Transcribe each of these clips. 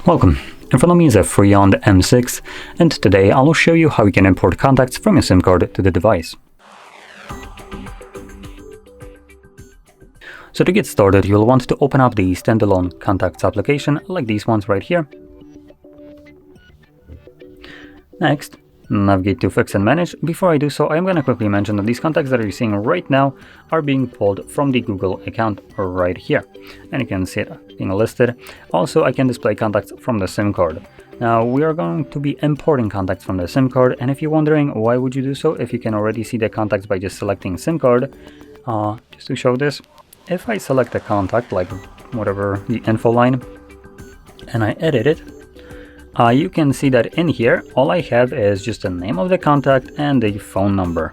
Welcome. In front of me is a FREEYOND M6, and today I will show you how you can import contacts from your SIM card to the device. So to get started, you'll want to open up the standalone contacts application, like these ones right here. Next, navigate to Fix and Manage. Before I do so, I'm going to quickly mention that these contacts that you're seeing right now are being pulled from the Google account right here. And you can see it being listed. Also, I can display contacts from the SIM card. Now, we are going to be importing contacts from the SIM card. And if you're wondering why would you do so, if you can already see the contacts by just selecting SIM card, just to show this, if I select a contact, like whatever the info line, and I edit it, you can see that in here, all I have is just the name of the contact and the phone number.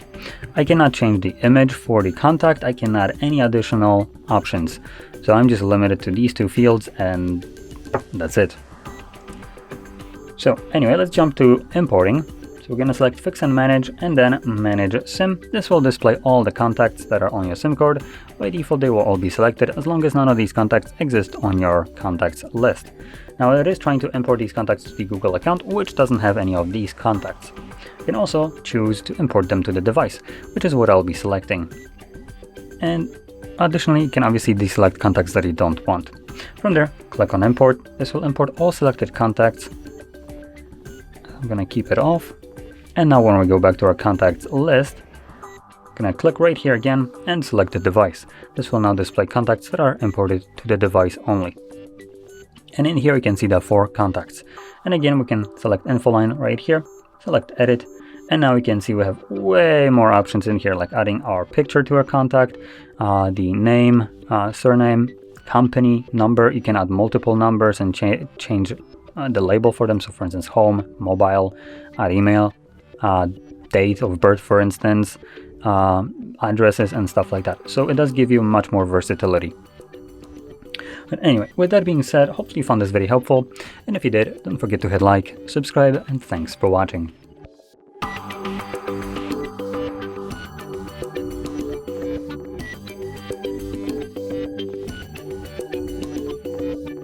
I cannot change the image for the contact. I can add any additional options. So I'm just limited to these two fields and that's it. So anyway, let's jump to importing. So we're going to select Fix and Manage and then Manage SIM. This will display all the contacts that are on your SIM card. By default, they will all be selected as long as none of these contacts exist on your contacts list. Now it is trying to import these contacts to the Google account, which doesn't have any of these contacts. You can also choose to import them to the device, which is what I'll be selecting. And additionally, you can obviously deselect contacts that you don't want. From there, click on Import. This will import all selected contacts. I'm going to keep it off. And now when we go back to our contacts list, I'm going to click right here again and select the device. This will now display contacts that are imported to the device only. And in here you can see the 4 contacts. And again, we can select info line right here, select edit, and now we can see we have way more options in here, like adding our picture to our contact, the name, surname, company, number. You can add multiple numbers and change the label for them. So for instance, home, mobile, add email, date of birth, for instance, addresses and stuff like that. So it does give you much more versatility. But anyway, with that being said, hopefully you found this very helpful. And if you did, don't forget to hit like, subscribe, and thanks for watching.